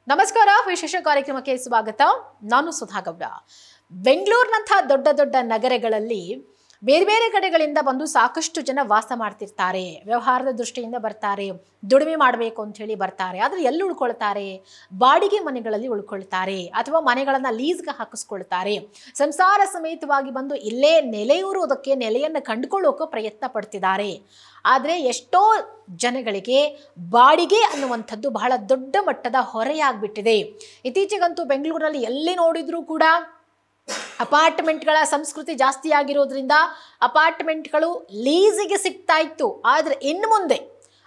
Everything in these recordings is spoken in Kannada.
ನಮಸ್ಕಾರ ವಿಶೇಷ ಕಾರ್ಯಕ್ರಮಕ್ಕೆ ಸ್ವಾಗತ. ನಾನು ಸುಧಾ ಗೌಡ. ಬೆಂಗಳೂರಿನಂತಹ ದೊಡ್ಡ ದೊಡ್ಡ ನಗರಗಳಲ್ಲಿ ಬೇರೆ ಬೇರೆ ಕಡೆಗಳಿಂದ ಬಂದು ಸಾಕಷ್ಟು ಜನ ವಾಸ ಮಾಡ್ತಿರ್ತಾರೆ. ವ್ಯವಹಾರದ ದೃಷ್ಟಿಯಿಂದ ಬರ್ತಾರೆ, ದುಡಿಮೆ ಮಾಡಬೇಕು ಅಂತ ಹೇಳಿ ಬರ್ತಾರೆ. ಆದರೆ ಎಲ್ಲಿ ಉಳ್ಕೊಳ್ತಾರೆ? ಬಾಡಿಗೆ ಮನೆಗಳಲ್ಲಿ ಉಳ್ಕೊಳ್ತಾರೆ ಅಥವಾ ಮನೆಗಳನ್ನು ಲೀಸ್ಗೆ ಹಾಕಿಸ್ಕೊಳ್ತಾರೆ. ಸಂಸಾರ ಸಮೇತವಾಗಿ ಬಂದು ಇಲ್ಲೇ ನೆಲೆಯೂರುವುದಕ್ಕೆ, ನೆಲೆಯನ್ನು ಕಂಡುಕೊಳ್ಳೋಕೆ ಪ್ರಯತ್ನ ಪಡ್ತಿದ್ದಾರೆ. ಆದರೆ ಎಷ್ಟೋ ಜನಗಳಿಗೆ ಬಾಡಿಗೆ ಅನ್ನುವಂಥದ್ದು ಬಹಳ ದೊಡ್ಡ ಮಟ್ಟದ ಹೊರೆಯಾಗ್ಬಿಟ್ಟಿದೆ. ಇತ್ತೀಚೆಗಂತೂ ಬೆಂಗಳೂರಲ್ಲಿ ಎಲ್ಲಿ ನೋಡಿದ್ರೂ ಕೂಡ ಅಪಾರ್ಟ್ಮೆಂಟ್ಗಳ ಸಂಸ್ಕೃತಿ ಜಾಸ್ತಿ ಆಗಿರೋದ್ರಿಂದ ಅಪಾರ್ಟ್ಮೆಂಟ್ಗಳು ಲೀಸಿಗೆ ಸಿಗ್ತಾ ಇತ್ತು. ಆದರೆ ಇನ್ನು ಮುಂದೆ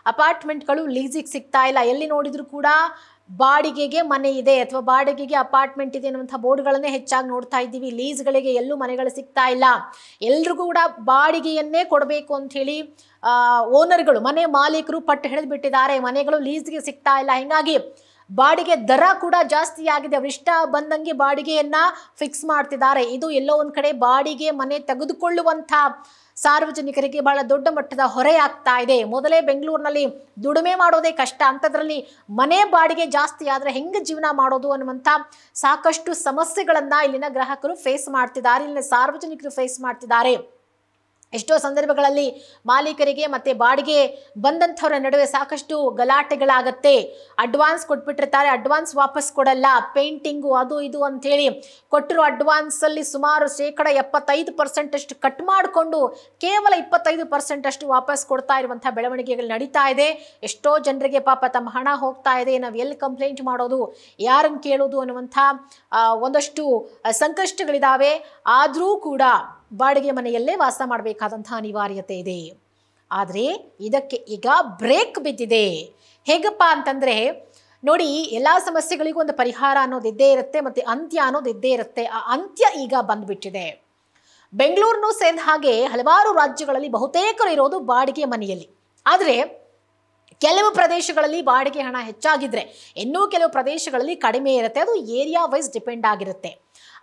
ಅಪಾರ್ಟ್ಮೆಂಟ್ಗಳು ಲೀಸಿಗೆ ಸಿಗ್ತಾ ಇಲ್ಲ. ಎಲ್ಲಿ ನೋಡಿದ್ರು ಕೂಡ ಬಾಡಿಗೆಗೆ ಮನೆ ಇದೆ ಅಥವಾ ಬಾಡಿಗೆಗೆ ಅಪಾರ್ಟ್ಮೆಂಟ್ ಇದೆ ಅನ್ನುವಂಥ ಬೋರ್ಡ್ಗಳನ್ನೇ ಹೆಚ್ಚಾಗಿ ನೋಡ್ತಾ ಇದ್ದೀವಿ. ಲೀಸ್ಗಳಿಗೆ ಎಲ್ಲೂ ಮನೆಗಳು ಸಿಗ್ತಾ ಇಲ್ಲ. ಎಲ್ರಿಗೂ ಕೂಡ ಬಾಡಿಗೆಯನ್ನೇ ಕೊಡಬೇಕು ಅಂಥೇಳಿ ಓನರ್ಗಳು, ಮನೆ ಮಾಲೀಕರು ಪಟ್ಟು ಹಿಡಿದು ಬಿಟ್ಟಿದ್ದಾರೆ. ಮನೆಗಳು ಲೀಸ್ಗೆ ಸಿಗ್ತಾ ಇಲ್ಲ. ಹೀಗಾಗಿ ಬಾಡಿಗೆ ದರ ಕೂಡ ಜಾಸ್ತಿ ಆಗಿದೆ. ಅವರಿಷ್ಟ ಬಂದಂಗೆ ಬಾಡಿಗೆಯನ್ನ ಫಿಕ್ಸ್ ಮಾಡ್ತಿದ್ದಾರೆ. ಇದು ಎಲ್ಲೋ ಒಂದು ಕಡೆ ಬಾಡಿಗೆ ಮನೆ ತೆಗೆದುಕೊಳ್ಳುವಂಥ ಸಾರ್ವಜನಿಕರಿಗೆ ಬಹಳ ದೊಡ್ಡ ಮಟ್ಟದ ಹೊರೆ ಆಗ್ತಾ ಇದೆ. ಮೊದಲೇ ಬೆಂಗಳೂರಿನಲ್ಲಿ ದುಡಿಮೆ ಮಾಡೋದೇ ಕಷ್ಟ, ಅಂಥದ್ರಲ್ಲಿ ಮನೆ ಬಾಡಿಗೆ ಜಾಸ್ತಿ ಆದರೆ ಹೆಂಗೆ ಜೀವನ ಮಾಡೋದು ಅನ್ನುವಂಥ ಸಾಕಷ್ಟು ಸಮಸ್ಯೆಗಳನ್ನು ಇಲ್ಲಿನ ಗ್ರಾಹಕರು ಫೇಸ್ ಮಾಡ್ತಿದ್ದಾರೆ, ಇಲ್ಲಿನ ಸಾರ್ವಜನಿಕರು ಫೇಸ್ ಮಾಡ್ತಿದ್ದಾರೆ. ಎಷ್ಟೋ ಸಂದರ್ಭಗಳಲ್ಲಿ ಮಾಲೀಕರಿಗೆ ಮತ್ತು ಬಾಡಿಗೆ ಬಂದಂಥವ್ರ ನಡುವೆ ಸಾಕಷ್ಟು ಗಲಾಟೆಗಳಾಗತ್ತೆ. ಅಡ್ವಾನ್ಸ್ ಕೊಟ್ಬಿಟ್ಟಿರ್ತಾರೆ, ಅಡ್ವಾನ್ಸ್ ವಾಪಸ್ ಕೊಡಲ್ಲ, ಪೇಂಟಿಂಗು ಅದು ಇದು ಅಂಥೇಳಿ ಕೊಟ್ಟಿರೋ ಅಡ್ವಾನ್ಸಲ್ಲಿ ಸುಮಾರು 75% ಅಷ್ಟು ಕಟ್ ಮಾಡಿಕೊಂಡು ಕೇವಲ 25% ಅಷ್ಟು ವಾಪಸ್ ಕೊಡ್ತಾ ಇರುವಂಥ ಬೆಳವಣಿಗೆಗಳು ನಡೀತಾ ಇದೆ. ಎಷ್ಟೋ ಜನರಿಗೆ ಪಾಪ ತಮ್ಮ ಹಣ ಹೋಗ್ತಾ ಇದೆ. ನಾವು ಎಲ್ಲಿ ಕಂಪ್ಲೇಂಟ್ ಮಾಡೋದು, ಯಾರನ್ನು ಕೇಳೋದು ಅನ್ನುವಂಥ ಒಂದಷ್ಟು ಸಂಕಷ್ಟಗಳಿದ್ದಾವೆ. ಆದರೂ ಕೂಡ ಬಾಡಿಗೆ ಮನೆಯಲ್ಲೇ ವಾಸ ಮಾಡಬೇಕಾದಂಥ ಅನಿವಾರ್ಯತೆ ಇದೆ. ಆದರೆ ಇದಕ್ಕೆ ಈಗ ಬ್ರೇಕ್ ಬಿದ್ದಿದೆ. ಹೇಗಪ್ಪ ಅಂತಂದರೆ ನೋಡಿ, ಎಲ್ಲ ಸಮಸ್ಯೆಗಳಿಗೂ ಒಂದು ಪರಿಹಾರ ಅನ್ನೋದು ಇದ್ದೇ ಇರುತ್ತೆ ಮತ್ತು ಅಂತ್ಯ ಅನ್ನೋದು ಇದ್ದೇ ಇರುತ್ತೆ. ಆ ಅಂತ್ಯ ಈಗ ಬಂದ್ಬಿಟ್ಟಿದೆ. ಬೆಂಗಳೂರನ್ನು ಸೇರಿದ ಹಾಗೆ ಹಲವಾರು ರಾಜ್ಯಗಳಲ್ಲಿ ಬಹುತೇಕರು ಇರೋದು ಬಾಡಿಗೆ ಮನೆಯಲ್ಲಿ. ಆದರೆ ಕೆಲವು ಪ್ರದೇಶಗಳಲ್ಲಿ ಬಾಡಿಗೆ ಹಣ ಹೆಚ್ಚಾಗಿದ್ರೆ ಇನ್ನೂ ಕೆಲವು ಪ್ರದೇಶಗಳಲ್ಲಿ ಕಡಿಮೆ ಇರುತ್ತೆ. ಅದು ಏರಿಯಾ ವೈಸ್ ಡಿಪೆಂಡ್ ಆಗಿರುತ್ತೆ.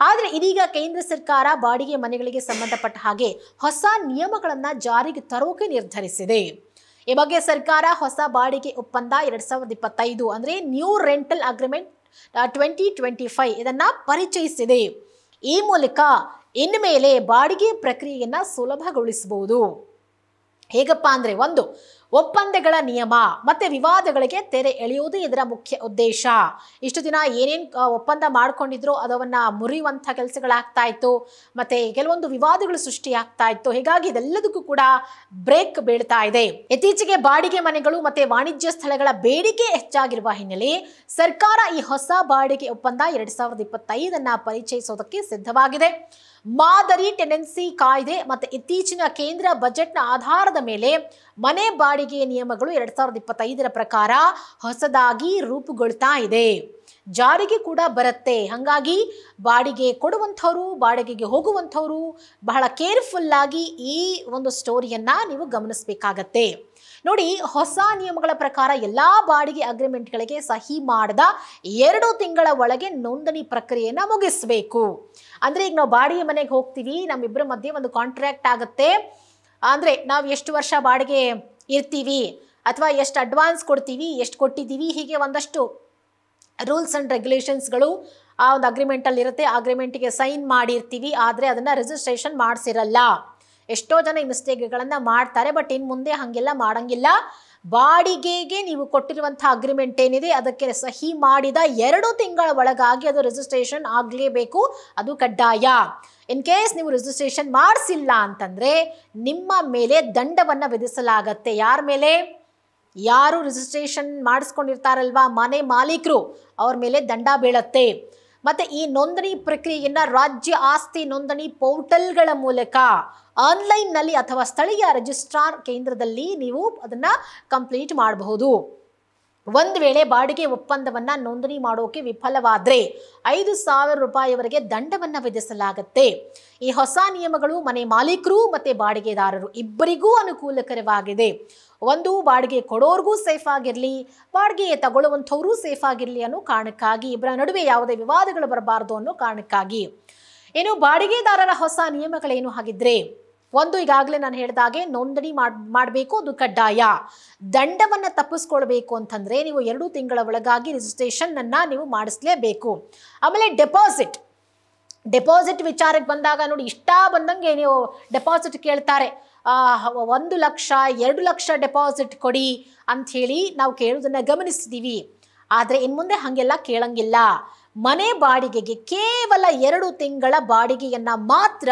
ಆದರೆ ಇದೀಗ ಕೇಂದ್ರ ಸರ್ಕಾರ ಬಾಡಿಗೆ ಮನೆಗಳಿಗೆ ಸಂಬಂಧಪಟ್ಟ ಹಾಗೆ ಹೊಸ ನಿಯಮಗಳನ್ನು ಜಾರಿಗೆ ತರೋಕೆ ನಿರ್ಧರಿಸಿದೆ. ಈ ಬಗ್ಗೆ ಸರ್ಕಾರ ಹೊಸ ಬಾಡಿಗೆ ಒಪ್ಪಂದ 2025 ಅಂದರೆ ನ್ಯೂ ರೆಂಟಲ್ ಅಗ್ರಿಮೆಂಟ್ 2025 ಇದನ್ನು ಪರಿಚಯಿಸಿದೆ. ಈ ಮೂಲಕ ಇನ್ಮೇಲೆ ಬಾಡಿಗೆ ಪ್ರಕ್ರಿಯೆಯನ್ನು ಸುಲಭಗೊಳಿಸಬಹುದು. ಹೇಗಪ್ಪ ಅಂದರೆ, ಒಂದು, ಒಪ್ಪಂದಗಳ ನಿಯಮ ಮತ್ತು ವಿವಾದಗಳಿಗೆ ತೆರೆ ಎಳೆಯುವುದು ಇದರ ಮುಖ್ಯ ಉದ್ದೇಶ. ಇಷ್ಟು ದಿನ ಏನೇನು ಒಪ್ಪಂದ ಮಾಡ್ಕೊಂಡಿದ್ರು ಅದನ್ನು ಮುರಿಯುವಂಥ ಕೆಲಸಗಳಾಗ್ತಾ ಇತ್ತು ಮತ್ತು ಕೆಲವೊಂದು ವಿವಾದಗಳು ಸೃಷ್ಟಿಯಾಗ್ತಾ ಇತ್ತು. ಹೀಗಾಗಿ ಇದೆಲ್ಲದಕ್ಕೂ ಕೂಡ ಬ್ರೇಕ್ ಬೀಳ್ತಾ ಇದೆ. ಇತ್ತೀಚೆಗೆ ಬಾಡಿಗೆ ಮನೆಗಳು ಮತ್ತು ವಾಣಿಜ್ಯ ಸ್ಥಳಗಳ ಬೇಡಿಕೆ ಹೆಚ್ಚಾಗಿರುವ ಹಿನ್ನೆಲೆ ಸರ್ಕಾರ ಈ ಹೊಸ ಬಾಡಿಗೆ ಒಪ್ಪಂದ 2025 ಪರಿಚಯಿಸೋದಕ್ಕೆ ಸಿದ್ಧವಾಗಿದೆ. ಮಾದರಿ ಟೆನೆನ್ಸಿ ಕಾಯ್ದೆ ಮತ್ತು ಇತ್ತೀಚಿನ ಕೇಂದ್ರ ಬಜೆಟ್ನ ಆಧಾರದ ಮೇಲೆ ಮನೆ ಬಾಡಿಗೆ ನಿಯಮಗಳು 2025 ಪ್ರಕಾರ ಹೊಸದಾಗಿ ರೂಪುಗೊಳ್ತಾ ಇದೆ, ಜಾರಿಗೆ ಕೂಡ ಬರುತ್ತೆ. ಹಾಗಾಗಿ ಬಾಡಿಗೆ ಕೊಡುವಂಥವ್ರು, ಬಾಡಿಗೆಗೆ ಹೋಗುವಂಥವ್ರು ಬಹಳ ಕೇರ್ಫುಲ್ಲಾಗಿ ಈ ಒಂದು ಸ್ಟೋರಿಯನ್ನು ನೀವು ಗಮನಿಸಬೇಕಾಗತ್ತೆ. ನೋಡಿ, ಹೊಸ ನಿಯಮಗಳ ಪ್ರಕಾರ ಎಲ್ಲ ಬಾಡಿಗೆ ಅಗ್ರಿಮೆಂಟ್ಗಳಿಗೆ ಸಹಿ ಮಾಡಿದ 2 ತಿಂಗಳ ಒಳಗೆ ನೋಂದಣಿ ಪ್ರಕ್ರಿಯೆಯನ್ನು ಮುಗಿಸಬೇಕು. ಅಂದರೆ ಈಗ ನಾವು ಬಾಡಿಗೆ ಮನೆಗೆ ಹೋಗ್ತೀವಿ, ನಮ್ಮಿಬ್ಬರ ಮಧ್ಯೆ ಒಂದು ಕಾಂಟ್ರಾಕ್ಟ್ ಆಗುತ್ತೆ. ಅಂದರೆ ನಾವು ಎಷ್ಟು ವರ್ಷ ಬಾಡಿಗೆ ಇರ್ತೀವಿ ಅಥವಾ ಎಷ್ಟು ಅಡ್ವಾನ್ಸ್ ಕೊಡ್ತೀವಿ, ಎಷ್ಟು ಕೊಟ್ಟಿದ್ದೀವಿ, ಹೀಗೆ ಒಂದಷ್ಟು ರೂಲ್ಸ್ ಆ್ಯಂಡ್ ರೆಗ್ಯುಲೇಷನ್ಸ್ಗಳು ಆ ಒಂದು ಅಗ್ರಿಮೆಂಟಲ್ಲಿ ಇರುತ್ತೆ. ಅಗ್ರಿಮೆಂಟಿಗೆ ಸೈನ್ ಮಾಡಿರ್ತೀವಿ, ಆದರೆ ಅದನ್ನು ರಿಜಿಸ್ಟ್ರೇಷನ್ ಮಾಡಿಸಿರಲ್ಲ. ಎಷ್ಟೋ ಜನ ಈ ಮಿಸ್ಟೇಕ್ಗಳನ್ನು ಮಾಡ್ತಾರೆ. ಬಟ್ ಇನ್ನು ಮುಂದೆ ಹಾಗೆಲ್ಲ ಮಾಡೋಂಗಿಲ್ಲ. ಬಾಡಿಗೆಗೆ ನೀವು ಕೊಟ್ಟಿರುವಂಥ ಅಗ್ರಿಮೆಂಟ್ ಏನಿದೆ ಅದಕ್ಕೆ ಸಹಿ ಮಾಡಿದ 2 ತಿಂಗಳ ಒಳಗಾಗಿ ಅದು ರಿಜಿಸ್ಟ್ರೇಷನ್ ಆಗಲೇಬೇಕು, ಅದು ಕಡ್ಡಾಯ. ಇನ್ ಕೇಸ್ ನೀವು ರಿಜಿಸ್ಟ್ರೇಷನ್ ಮಾಡಿಸಿಲ್ಲ ಅಂತಂದರೆ ನಿಮ್ಮ ಮೇಲೆ ದಂಡವನ್ನು ವಿಧಿಸಲಾಗತ್ತೆ. ಯಾರ ಮೇಲೆ? ಯಾರು ರಿಜಿಸ್ಟ್ರೇಷನ್ ಮಾಡಿಸ್ಕೊಂಡಿರ್ತಾರಲ್ವಾ ಮನೆ ಮಾಲೀಕರು, ಅವ್ರ ಮೇಲೆ ದಂಡ ಬೀಳತ್ತೆ. ಮತ್ತು ಈ ನೋಂದಣಿ ಪ್ರಕ್ರಿಯೆಯನ್ನು ರಾಜ್ಯ ಆಸ್ತಿ ನೋಂದಣಿ ಪೋರ್ಟಲ್ಗಳ ಮೂಲಕ ಆನ್ಲೈನ್ನಲ್ಲಿ ಅಥವಾ ಸ್ಥಳೀಯ ರಿಜಿಸ್ಟ್ರಾರ್ ಕೇಂದ್ರದಲ್ಲಿ ನೀವು ಅದನ್ನು ಕಂಪ್ಲೀಟ್ ಮಾಡಬಹುದು. ಒಂದು ವೇಳೆ ಬಾಡಿಗೆ ಒಪ್ಪಂದವನ್ನು ನೋಂದಣಿ ಮಾಡೋಕೆ ವಿಫಲವಾದರೆ 5,000 ರೂಪಾಯಿವರೆಗೆ ದಂಡವನ್ನು ವಿಧಿಸಲಾಗುತ್ತೆ. ಈ ಹೊಸ ನಿಯಮಗಳು ಮನೆ ಮಾಲೀಕರು ಮತ್ತು ಬಾಡಿಗೆದಾರರು ಇಬ್ಬರಿಗೂ ಅನುಕೂಲಕರವಾಗಿದೆ. ಒಂದು, ಬಾಡಿಗೆ ಕೊಡೋರ್ಗೂ ಸೇಫ್ ಆಗಿರಲಿ, ಬಾಡಿಗೆ ತಗೊಳ್ಳುವಂಥವ್ರೂ ಸೇಫ್ ಆಗಿರಲಿ ಅನ್ನೋ ಕಾರಣಕ್ಕಾಗಿ, ಇಬ್ಬರ ನಡುವೆ ಯಾವುದೇ ವಿವಾದಗಳು ಬರಬಾರ್ದು ಅನ್ನೋ ಕಾರಣಕ್ಕಾಗಿ. ಏನು ಬಾಡಿಗೆದಾರರ ಹೊಸ ನಿಯಮಗಳೇನು ಹಾಗಿದ್ರೆ? ಒಂದು, ಈಗಾಗಲೇ ನಾನು ಹೇಳಿದಾಗೆ ನೋಂದಣಿ ಮಾಡಬೇಕು, ಅದು ಕಡ್ಡಾಯ. ದಂಡವನ್ನು ತಪ್ಪಿಸ್ಕೊಳ್ಬೇಕು ಅಂತಂದರೆ ನೀವು 2 ತಿಂಗಳ ಒಳಗಾಗಿ ರಿಜಿಸ್ಟ್ರೇಷನ್ನನ್ನು ನೀವು ಮಾಡಿಸ್ಲೇಬೇಕು. ಆಮೇಲೆ ಡೆಪಾಸಿಟ್ ವಿಚಾರಕ್ಕೆ ಬಂದಾಗ ನೋಡಿ, ಇಷ್ಟ ಬಂದಂಗೆ ನೀವು ಡೆಪಾಸಿಟ್ ಕೇಳ್ತಾರೆ. 1 ಲಕ್ಷ 2 ಲಕ್ಷ ಡೆಪಾಸಿಟ್ ಕೊಡಿ ಅಂಥೇಳಿ ನಾವು ಕೇಳೋದನ್ನು ಗಮನಿಸಿದ್ದೀವಿ. ಆದರೆ ಇನ್ನು ಮುಂದೆ ಹಾಗೆಲ್ಲ ಕೇಳಂಗಿಲ್ಲ. ಮನೆ ಬಾಡಿಗೆಗೆ ಕೇವಲ 2 ತಿಂಗಳ ಬಾಡಿಗೆಯನ್ನು ಮಾತ್ರ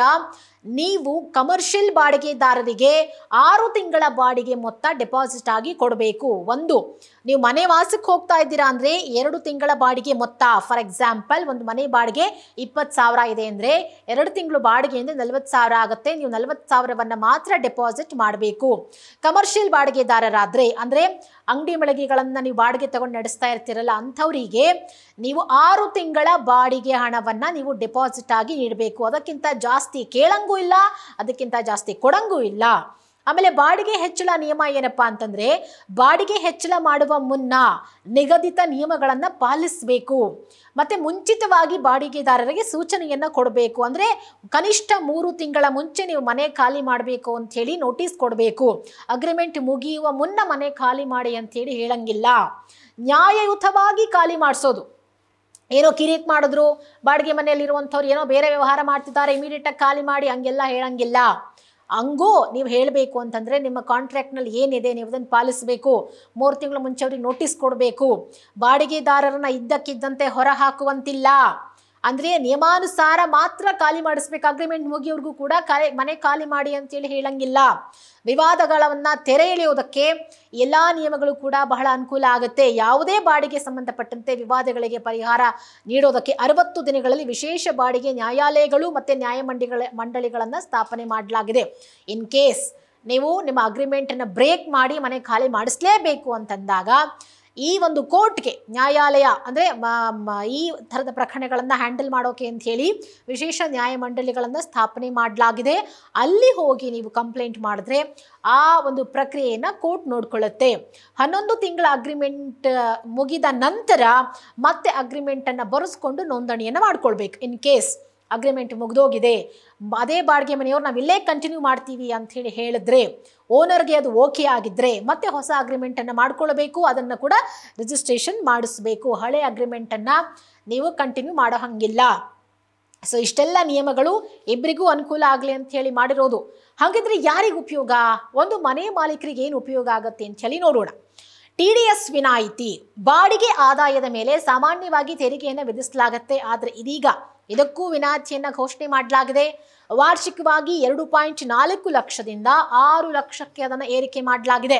ನೀವು ಕಮರ್ಷಿಯಲ್ ಬಾಡಿಗೆದಾರರಿಗೆ 6 ತಿಂಗಳ ಬಾಡಿಗೆ ಮೊತ್ತ ಡೆಪಾಸಿಟ್ ಆಗಿ ಕೊಡಬೇಕು. ಒಂದು, ನೀವು ಮನೆ ವಾಸಕ್ಕೆ ಹೋಗ್ತಾ ಇದ್ದೀರಾ ಅಂದರೆ 2 ತಿಂಗಳ ಬಾಡಿಗೆ ಮೊತ್ತ, ಫಾರ್ ಎಕ್ಸಾಂಪಲ್ ಒಂದು ಮನೆ ಬಾಡಿಗೆ 20,000 ಇದೆ ಅಂದರೆ 2 ತಿಂಗಳು ಬಾಡಿಗೆ ಅಂದರೆ 40,000 ಆಗುತ್ತೆ. ನೀವು 40,000ವನ್ನು ಮಾತ್ರ ಡೆಪಾಸಿಟ್ ಮಾಡಬೇಕು. ಕಮರ್ಷಿಯಲ್ ಬಾಡಿಗೆದಾರರಾದರೆ ಅಂದರೆ ಅಂಗಡಿ ಮಳಿಗೆಗಳನ್ನು ನೀವು ಬಾಡಿಗೆ ತಗೊಂಡು ನಡೆಸ್ತಾ ಇರ್ತೀರಲ್ಲ, ಅಂಥವರಿಗೆ ನೀವು 6 ತಿಂಗಳ ಬಾಡಿಗೆ ಹಣವನ್ನು ನೀವು ಡೆಪಾಸಿಟ್ ಆಗಿ ನೀಡಬೇಕು. ಅದಕ್ಕಿಂತ ಜಾಸ್ತಿ ಕೇಳಂಗೂ ಇಲ್ಲ, ಅದಕ್ಕಿಂತ ಜಾಸ್ತಿ ಕೊಡಂಗೂ ಇಲ್ಲ. ಆಮೇಲೆ ಬಾಡಿಗೆ ಹೆಚ್ಚಳ ನಿಯಮ ಏನಪ್ಪ ಅಂತಂದರೆ, ಬಾಡಿಗೆ ಹೆಚ್ಚಳ ಮಾಡುವ ಮುನ್ನ ನಿಗದಿತ ನಿಯಮಗಳನ್ನು ಪಾಲಿಸಬೇಕು. ಮತ್ತು ಮುಂಚಿತವಾಗಿ ಬಾಡಿಗೆದಾರರಿಗೆ ಸೂಚನೆಯನ್ನು ಕೊಡಬೇಕು. ಅಂದರೆ ಕನಿಷ್ಠ 3 ತಿಂಗಳ ಮುಂಚೆ ನೀವು ಮನೆ ಖಾಲಿ ಮಾಡಬೇಕು ಅಂಥೇಳಿ ನೋಟಿಸ್ ಕೊಡಬೇಕು. ಅಗ್ರಿಮೆಂಟ್ ಮುಗಿಯುವ ಮುನ್ನ ಮನೆ ಖಾಲಿ ಮಾಡಿ ಅಂಥೇಳಿ ಹೇಳಂಗಿಲ್ಲ. ನ್ಯಾಯಯುತವಾಗಿ ಖಾಲಿ ಮಾಡಿಸೋದು. ಏನೋ ಕಿರಿಕ್ ಮಾಡಿದ್ರು, ಬಾಡಿಗೆ ಮನೆಯಲ್ಲಿರುವಂಥವ್ರು ಏನೋ ಬೇರೆ ವ್ಯವಹಾರ ಮಾಡ್ತಿದ್ದಾರೆ, ಇಮಿಡಿಯೇಟಾಗಿ ಖಾಲಿ ಮಾಡಿ, ಹಂಗೆಲ್ಲ ಹೇಳಂಗಿಲ್ಲ. ಹಂಗೂ ನೀವು ಹೇಳಬೇಕು ಅಂತಂದರೆ ನಿಮ್ಮ ಕಾಂಟ್ರಾಕ್ಟ್ನಲ್ಲಿ ಏನಿದೆ ನೀವು ಅದನ್ನು ಪಾಲಿಸಬೇಕು. 3 ತಿಂಗಳ ಮುಂಚೆ ಅವ್ರಿಗೆ ನೋಟಿಸ್ ಕೊಡಬೇಕು. ಬಾಡಿಗೆದಾರರನ್ನು ಇದ್ದಕ್ಕಿದ್ದಂತೆ ಹೊರ ಹಾಕುವಂತಿಲ್ಲ. ಅಂದರೆ ನಿಯಮಾನುಸಾರ ಮಾತ್ರ ಖಾಲಿ ಮಾಡಿಸ್ಬೇಕು. ಅಗ್ರಿಮೆಂಟ್ ಮುಗಿಯೋರ್ಗೂ ಕೂಡ ಮನೆ ಖಾಲಿ ಮಾಡಿ ಅಂತೇಳಿ ಹೇಳಂಗಿಲ್ಲ. ವಿವಾದಗಳನ್ನು ತೆರೆ ಎಳೆಯೋದಕ್ಕೆ ಎಲ್ಲ ನಿಯಮಗಳು ಕೂಡ ಬಹಳ ಅನುಕೂಲ ಆಗುತ್ತೆ. ಯಾವುದೇ ಬಾಡಿಗೆ ಸಂಬಂಧಪಟ್ಟಂತೆ ವಿವಾದಗಳಿಗೆ ಪರಿಹಾರ ನೀಡೋದಕ್ಕೆ 60 ದಿನಗಳಲ್ಲಿ ವಿಶೇಷ ಬಾಡಿಗೆ ನ್ಯಾಯಾಲಯಗಳು ಮತ್ತು ಮಂಡಳಿಗಳನ್ನು ಸ್ಥಾಪನೆ ಮಾಡಲಾಗಿದೆ. ಇನ್ ಕೇಸ್ ನೀವು ನಿಮ್ಮ ಅಗ್ರಿಮೆಂಟನ್ನು ಬ್ರೇಕ್ ಮಾಡಿ ಮನೆ ಖಾಲಿ ಮಾಡಿಸಲೇಬೇಕು ಅಂತಂದಾಗ ಈ ಒಂದು ಕೋರ್ಟ್ಗೆ, ನ್ಯಾಯಾಲಯ ಅಂದರೆ ಈ ಥರದ ಪ್ರಕರಣಗಳನ್ನು ಹ್ಯಾಂಡಲ್ ಮಾಡೋಕೆ ಅಂತ ಹೇಳಿ ವಿಶೇಷ ನ್ಯಾಯಮಂಡಳಿಗಳನ್ನು ಸ್ಥಾಪನೆ ಮಾಡಲಾಗಿದೆ. ಅಲ್ಲಿ ಹೋಗಿ ನೀವು ಕಂಪ್ಲೇಂಟ್ ಮಾಡಿದ್ರೆ ಆ ಒಂದು ಪ್ರಕ್ರಿಯೆಯನ್ನು ಕೋರ್ಟ್ ನೋಡ್ಕೊಳ್ಳುತ್ತೆ. 11 ತಿಂಗಳ ಅಗ್ರಿಮೆಂಟ್ ಮುಗಿದ ನಂತರ ಮತ್ತೆ ಅಗ್ರಿಮೆಂಟನ್ನು ಬರೆಸ್ಕೊಂಡು ನೋಂದಣಿಯನ್ನು ಮಾಡ್ಕೊಳ್ಬೇಕು. ಇನ್ ಕೇಸ್ ಅಗ್ರಿಮೆಂಟ್ ಮುಗಿದೋಗಿದೆ, ಅದೇ ಬಾಡಿಗೆ ಮನೆಯವ್ರು ನಾವು ಇಲ್ಲೇ ಕಂಟಿನ್ಯೂ ಮಾಡ್ತೀವಿ ಅಂಥೇಳಿ ಹೇಳಿದ್ರೆ, ಓನರ್ಗೆ ಅದು ಓಕೆ ಆಗಿದ್ದರೆ ಮತ್ತೆ ಹೊಸ ಅಗ್ರಿಮೆಂಟನ್ನು ಮಾಡ್ಕೊಳ್ಬೇಕು. ಅದನ್ನು ಕೂಡ ರಿಜಿಸ್ಟ್ರೇಷನ್ ಮಾಡಿಸ್ಬೇಕು. ಹಳೆ ಅಗ್ರಿಮೆಂಟನ್ನು ನೀವು ಕಂಟಿನ್ಯೂ ಮಾಡೋ ಹಾಗಿಲ್ಲ. ಸೊ ಇಷ್ಟೆಲ್ಲ ನಿಯಮಗಳು ಇಬ್ಬರಿಗೂ ಅನುಕೂಲ ಆಗಲಿ ಅಂತ ಹೇಳಿ ಮಾಡಿರೋದು. ಹಾಗಿದ್ರೆ ಯಾರಿಗೆ ಉಪಯೋಗ? ಒಂದು ಮನೆ ಮಾಲೀಕರಿಗೆ ಏನು ಉಪಯೋಗ ಆಗುತ್ತೆ ಅಂತ ಹೇಳಿ ನೋಡೋಣ. TDS ವಿನಾಯಿತಿ, ಬಾಡಿಗೆ ಆದಾಯದ ಮೇಲೆ ಸಾಮಾನ್ಯವಾಗಿ ತೆರಿಗೆಯನ್ನು ವಿಧಿಸಲಾಗುತ್ತೆ. ಆದರೆ ಇದೀಗ ಇದಕ್ಕೂ ವಿನಾಯಿತಿಯನ್ನು ಘೋಷಣೆ ಮಾಡಲಾಗಿದೆ. ವಾರ್ಷಿಕವಾಗಿ 2.4 ಲಕ್ಷದಿಂದ 6 ಲಕ್ಷಕ್ಕೆ ಅದನ್ನು ಏರಿಕೆ ಮಾಡಲಾಗಿದೆ.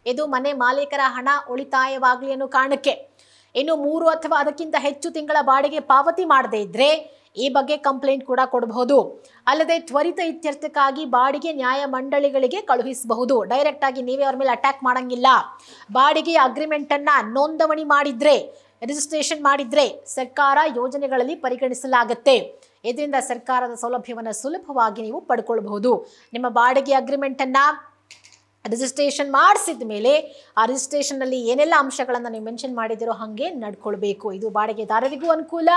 ಇದು ಮನೆ ಮಾಲೀಕರ ಹಣ ಉಳಿತಾಯವಾಗಲಿ ಅನ್ನೋ ಕಾರಣಕ್ಕೆ. ಇನ್ನು 3 ಅಥವಾ ಅದಕ್ಕಿಂತ ಹೆಚ್ಚು ತಿಂಗಳ ಬಾಡಿಗೆ ಪಾವತಿ ಮಾಡದೇ ಇದ್ದರೆ ಈ ಬಗ್ಗೆ ಕಂಪ್ಲೇಂಟ್ ಕೂಡ ಕೊಡಬಹುದು. ಅಲ್ಲದೆ ತ್ವರಿತ ಇತ್ಯರ್ಥಕ್ಕಾಗಿ ಬಾಡಿಗೆ ನ್ಯಾಯಮಂಡಳಿಗಳಿಗೆ ಕಳುಹಿಸಬಹುದು. ಡೈರೆಕ್ಟ್ ಆಗಿ ನೀವೇ ಅವ್ರ ಮೇಲೆ ಅಟ್ಯಾಕ್ ಮಾಡಂಗಿಲ್ಲ. ಬಾಡಿಗೆ ಅಗ್ರಿಮೆಂಟನ್ನು ನೋಂದಣಿ ಮಾಡಿದ್ರೆ, ರಿಜಿಸ್ಟ್ರೇಷನ್ ಮಾಡಿದ್ರೆ ಸರ್ಕಾರ ಯೋಜನೆಗಳಲ್ಲಿ ಪರಿಗಣಿಸಲಾಗುತ್ತೆ. ಇದರಿಂದ ಸರ್ಕಾರದ ಸೌಲಭ್ಯವನ್ನು ಸುಲಭವಾಗಿ ನೀವು ಪಡ್ಕೊಳ್ಬಹುದು. ನಿಮ್ಮ ಬಾಡಿಗೆ ಅಗ್ರಿಮೆಂಟನ್ನು ರಿಜಿಸ್ಟ್ರೇಷನ್ ಮಾಡಿಸಿದ ಮೇಲೆ ಆ ರಿಜಿಸ್ಟ್ರೇಷನ್ನಲ್ಲಿ ಏನೆಲ್ಲ ಅಂಶಗಳನ್ನು ನೀವು ಮೆನ್ಷನ್ ಮಾಡಿದಿರೋ ಹಾಗೆ ನಡ್ಕೊಳ್ಬೇಕು. ಇದು ಬಾಡಿಗೆದಾರರಿಗೂ ಅನುಕೂಲ,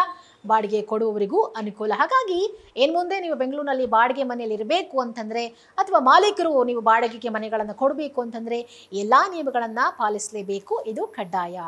ಬಾಡಿಗೆ ಕೊಡುವವರಿಗೂ ಅನುಕೂಲ. ಹಾಗಾಗಿ ಏನು ಮುಂದೆ ನೀವು ಬೆಂಗಳೂರಿನಲ್ಲಿ ಬಾಡಿಗೆ ಮನೆಯಲ್ಲಿ ಇರಬೇಕು ಅಂತಂದರೆ, ಅಥವಾ ಮಾಲೀಕರು ನೀವು ಬಾಡಿಗೆಗೆ ಮನೆಗಳನ್ನು ಕೊಡಬೇಕು ಅಂತಂದರೆ ಎಲ್ಲ ನಿಯಮಗಳನ್ನು ಪಾಲಿಸಲೇಬೇಕು. ಇದು ಕಡ್ಡಾಯ.